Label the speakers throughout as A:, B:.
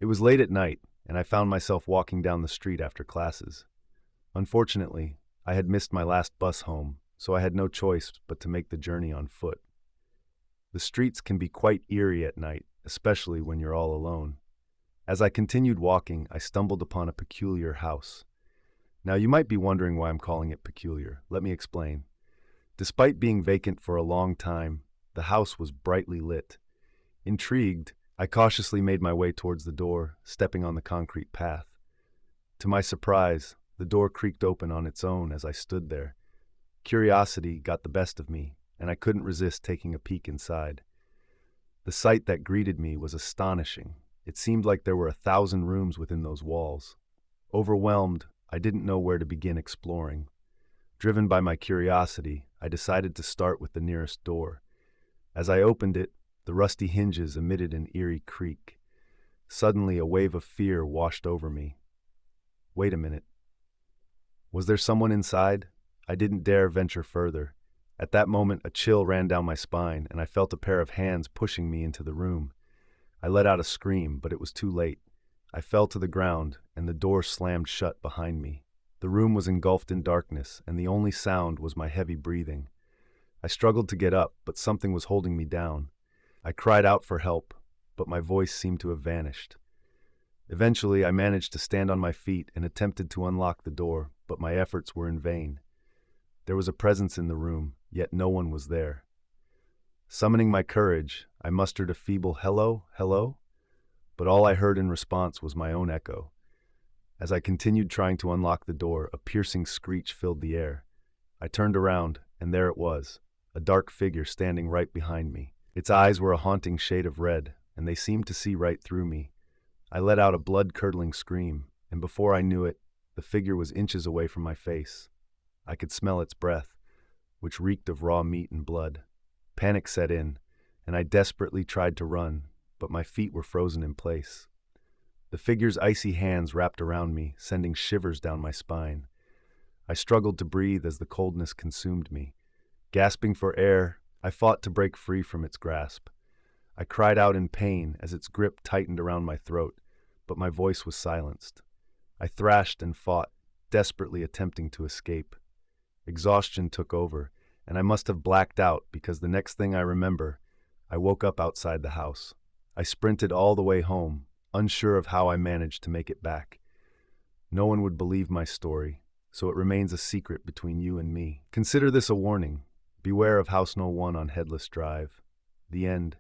A: It was late at night, and I found myself walking down the street after classes. Unfortunately, I had missed my last bus home, so I had no choice but to make the journey on foot. The streets can be quite eerie at night, especially when you're all alone. As I continued walking, I stumbled upon a peculiar house. Now, you might be wondering why I'm calling it peculiar. Let me explain. Despite being vacant for a long time, the house was brightly lit. Intrigued, I cautiously made my way towards the door, stepping on the concrete path. To my surprise, the door creaked open on its own as I stood there. Curiosity got the best of me, and I couldn't resist taking a peek inside. The sight that greeted me was astonishing. It seemed like there were 1,000 rooms within those walls. Overwhelmed, I didn't know where to begin exploring. Driven by my curiosity, I decided to start with the nearest door. As I opened it, the rusty hinges emitted an eerie creak. Suddenly, a wave of fear washed over me. Wait a minute. Was there someone inside? I didn't dare venture further. At that moment, a chill ran down my spine, and I felt a pair of hands pushing me into the room. I let out a scream, but it was too late. I fell to the ground, and the door slammed shut behind me. The room was engulfed in darkness, and the only sound was my heavy breathing. I struggled to get up, but something was holding me down. I cried out for help, but my voice seemed to have vanished. Eventually, I managed to stand on my feet and attempted to unlock the door, but my efforts were in vain. There was a presence in the room, yet no one was there. Summoning my courage, I mustered a feeble "hello, hello," but all I heard in response was my own echo. As I continued trying to unlock the door, a piercing screech filled the air. I turned around, and there it was, a dark figure standing right behind me. Its eyes were a haunting shade of red, and they seemed to see right through me. I let out a blood-curdling scream, and before I knew it, the figure was inches away from my face. I could smell its breath, which reeked of raw meat and blood. Panic set in, and I desperately tried to run, but my feet were frozen in place. The figure's icy hands wrapped around me, sending shivers down my spine. I struggled to breathe as the coldness consumed me. Gasping for air, I fought to break free from its grasp. I cried out in pain as its grip tightened around my throat, but my voice was silenced. I thrashed and fought, desperately attempting to escape. Exhaustion took over, and I must have blacked out because the next thing I remember, I woke up outside the house. I sprinted all the way home, unsure of how I managed to make it back. No one would believe my story, so it remains a secret between you and me. Consider this a warning. Beware of House No. 1 on Headless Drive. The end.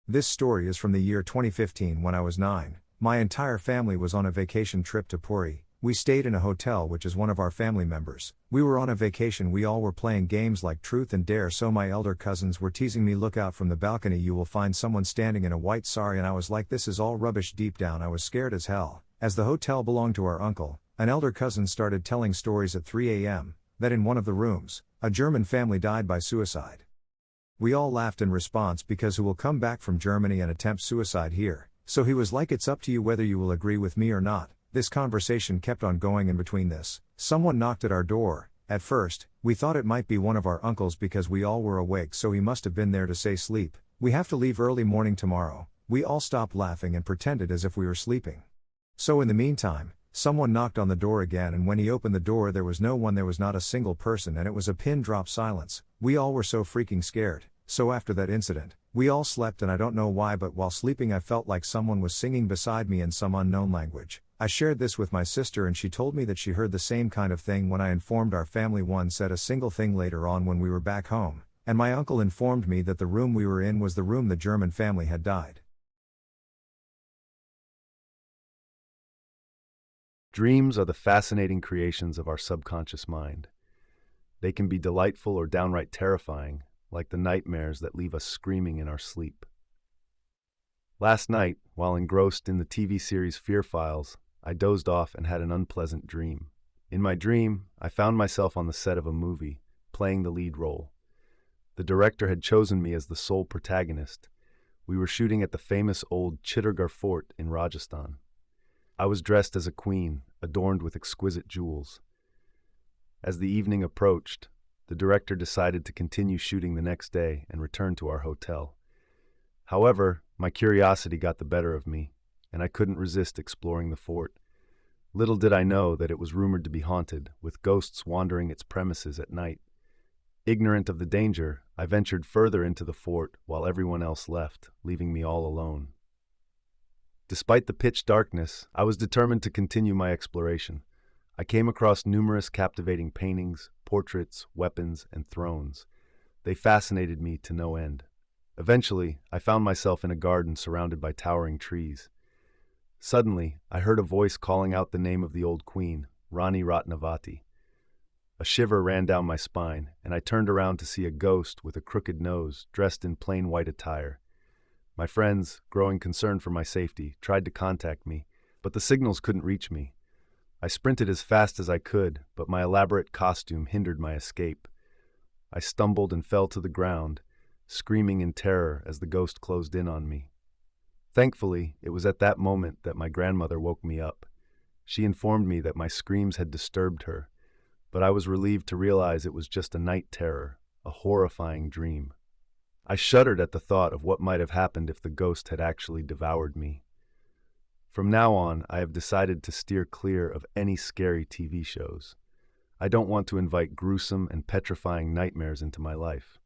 B: This story is from the year 2015 when I was 9. My entire family was on a vacation trip to Puri. We stayed in a hotel which is one of our family members. We were on a vacation, we all were playing games like Truth and Dare, so my elder cousins were teasing me, "Look out from the balcony, you will find someone standing in a white sari," and I was like, this is all rubbish. Deep down I was scared as hell. As the hotel belonged to our uncle, an elder cousin started telling stories at 3 a.m. that in one of the rooms, a German family died by suicide. We all laughed in response because who will come back from Germany and attempt suicide here? So he was like, it's up to you whether you will agree with me or not. This conversation kept on going. In between this, someone knocked at our door. At first, we thought it might be one of our uncles because we all were awake, so he must have been there to say, "Sleep, we have to leave early morning tomorrow." We all stopped laughing and pretended as if we were sleeping. So in the meantime, someone knocked on the door again, and when he opened the door there was no one, there was not a single person, and it was a pin drop silence. We all were so freaking scared. So after that incident, we all slept, and I don't know why, but while sleeping I felt like someone was singing beside me in some unknown language. I shared this with my sister and she told me that she heard the same kind of thing when I informed our family. One said a single thing later on when we were back home, and my uncle informed me that the room we were in was the room the German family had died.
A: Dreams are the fascinating creations of our subconscious mind. They can be delightful or downright terrifying, like the nightmares that leave us screaming in our sleep. Last night, while engrossed in the TV series Fear Files, I dozed off and had an unpleasant dream. In my dream, I found myself on the set of a movie, playing the lead role. The director had chosen me as the sole protagonist. We were shooting at the famous old Chittorgarh Fort in Rajasthan. I was dressed as a queen, adorned with exquisite jewels. As the evening approached, the director decided to continue shooting the next day and return to our hotel. However, my curiosity got the better of me, and I couldn't resist exploring the fort. Little did I know that it was rumored to be haunted, with ghosts wandering its premises at night. Ignorant of the danger, I ventured further into the fort while everyone else left, leaving me all alone. Despite the pitch darkness, I was determined to continue my exploration. I came across numerous captivating paintings, portraits, weapons, and thrones. They fascinated me to no end. Eventually, I found myself in a garden surrounded by towering trees. Suddenly, I heard a voice calling out the name of the old queen, Rani Ratnavati. A shiver ran down my spine, and I turned around to see a ghost with a crooked nose, dressed in plain white attire. My friends, growing concerned for my safety, tried to contact me, but the signals couldn't reach me. I sprinted as fast as I could, but my elaborate costume hindered my escape. I stumbled and fell to the ground, screaming in terror as the ghost closed in on me. Thankfully, it was at that moment that my grandmother woke me up. She informed me that my screams had disturbed her, but I was relieved to realize it was just a night terror, a horrifying dream. I shuddered at the thought of what might have happened if the ghost had actually devoured me. From now on, I have decided to steer clear of any scary TV shows. I don't want to invite gruesome and petrifying nightmares into my life.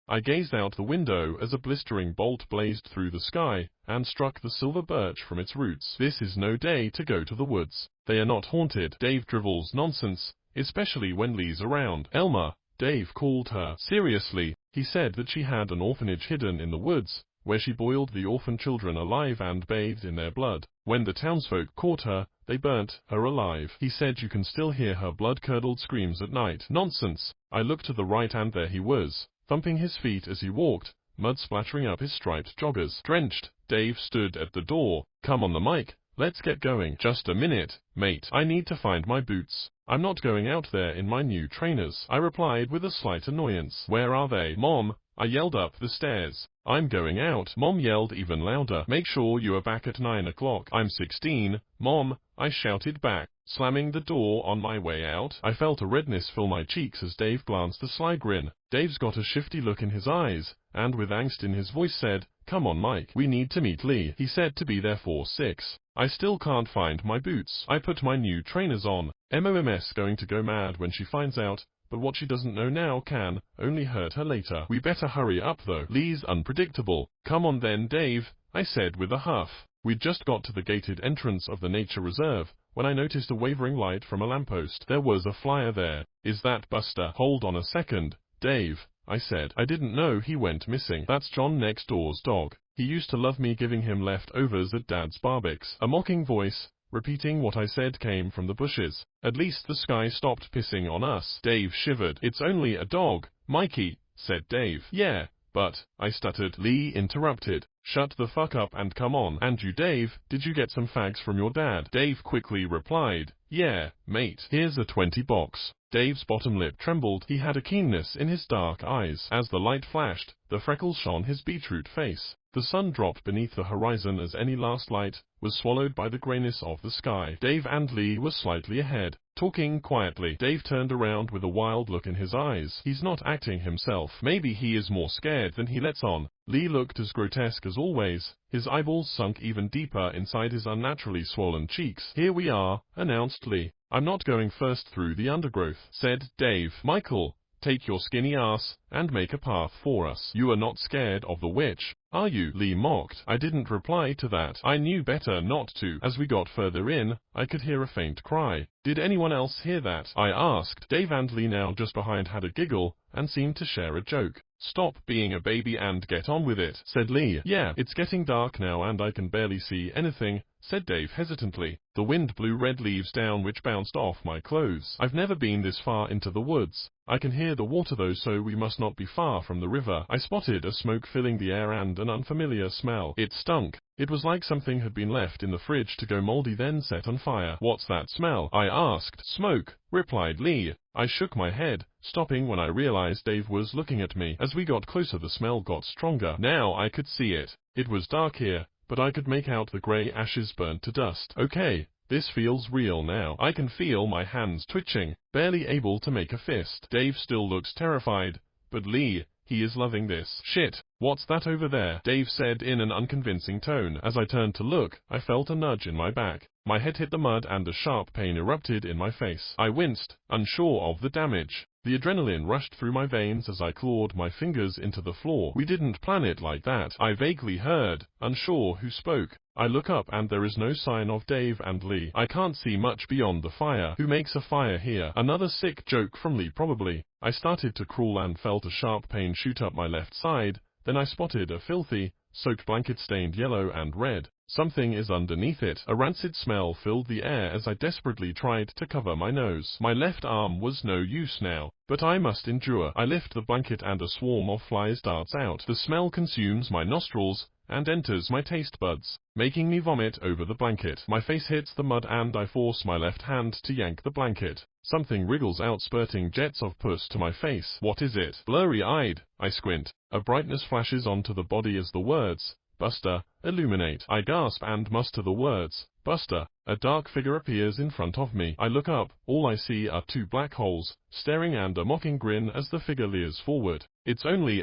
C: I gazed out the window as a blistering bolt blazed through the sky and struck the silver birch from its roots. This is no day to go to the woods. They are not haunted. Dave drivels nonsense, especially when Lee's around. Elma, Dave called her. Seriously, he said that she had an orphanage hidden in the woods, where she boiled the orphan children alive and bathed in their blood. When the townsfolk caught her, they burnt her alive. He said you can still hear her blood-curdled screams at night. Nonsense. I looked to the right and there he was, thumping his feet as he walked, mud splattering up his striped joggers. Drenched, Dave stood at the door. Come on the mic, let's get going. Just a minute, mate. I need to find my boots. I'm not going out there in my new trainers, I replied with a slight annoyance. Where are they, Mom? I yelled up the stairs. I'm going out. Mom yelled even louder. Make sure you are back at 9 o'clock. I'm 16, Mom, I shouted back, slamming the door on my way out. I felt a redness fill my cheeks as Dave glanced a sly grin. Dave's got a shifty look in his eyes, and with angst in his voice said, "Come on, Mike, we need to meet Lee. He said to be there for 6. I still can't find my boots. I put my new trainers on. MOMS going to go mad when she finds out, but what she doesn't know now can only hurt her later. We better hurry up though. Lee's unpredictable." "Come on then, Dave," I said with a huff. We'd just got to the gated entrance of the nature reserve when I noticed a wavering light from a lamppost. There was a flyer there. "Is that Buster?" "Hold on a second, Dave," I said. "I didn't know he went missing. That's John next door's dog. He used to love me giving him leftovers at Dad's barbecues." A mocking voice, repeating what I said, came from the bushes. "At least the sky stopped pissing on us." Dave shivered. "It's only a dog, Mikey," said Dave. "Yeah, but," I stuttered. Lee interrupted. "Shut the fuck up and come on." "And you, Dave, did you get some fags from your dad?" Dave quickly replied, "Yeah, mate. Here's a 20 box. Dave's bottom lip trembled. He had a keenness in his dark eyes. As the light flashed, the freckles shone his beetroot face. The sun dropped beneath the horizon as any last light was swallowed by the grayness of the sky. Dave and Lee were slightly ahead, talking quietly. Dave turned around with a wild look in his eyes. He's not acting himself. Maybe he is more scared than he lets on. Lee looked as grotesque as always, his eyeballs sunk even deeper inside his unnaturally swollen cheeks. "Here we are," announced Lee. "I'm not going first through the undergrowth," said Dave. "Michael, take your skinny ass and make a path for us. You are not scared of the witch, are you?" Lee mocked. I didn't reply to that. I knew better not to. As we got further in, I could hear a faint cry. "Did anyone else hear that?" I asked. Dave and Lee, now just behind, had a giggle and seemed to share a joke. "Stop being a baby and get on with it," said Lee. "Yeah, it's getting dark now and I can barely see anything," said Dave hesitantly. The wind blew red leaves down which bounced off my clothes. "I've never been this far into the woods. I can hear the water though, so we must not be far from the river." I spotted a smoke filling the air and an unfamiliar smell. It stunk. It was like something had been left in the fridge to go moldy then set on fire. "What's that smell?" I asked. "Smoke," replied Lee. I shook my head, stopping when I realized Dave was looking at me. As we got closer, the smell got stronger. Now I could see it. It was dark here, but I could make out the gray ashes burnt to dust. "Okay, This feels real now. I can feel my hands twitching, barely able to make a fist. Dave still looks terrified, but Lee, he is loving this. Shit, what's that over there? Dave said in an unconvincing tone. As I turned to look, I felt a nudge in my back. My head hit the mud and a sharp pain erupted in my face. I winced, unsure of the damage. The adrenaline rushed through my veins as I clawed my fingers into the floor. We didn't plan it like that. I vaguely heard, unsure who spoke. I look up and there is no sign of Dave and Lee. I can't see much beyond the fire. Who makes a fire here? Another sick joke from Lee probably. I started to crawl and felt a sharp pain shoot up my left side. Then I spotted a filthy, soaked blanket stained yellow and red. Something is underneath it. A rancid smell filled the air as I desperately tried to cover my nose. My left arm was no use now, but I must endure. I lift the blanket and a swarm of flies darts out. The smell consumes my nostrils and enters my taste buds, making me vomit over the blanket. My face hits the mud and I force my left hand to yank the blanket. Something wriggles out, spurting jets of pus to my face. What is it? Blurry-eyed, I squint. A brightness flashes onto the body as the words, "Buster," illuminate. I gasp and muster the words, "Buster." A dark figure appears in front of me. I look up. All I see are two black holes, staring and a mocking grin as the figure leers forward. It's only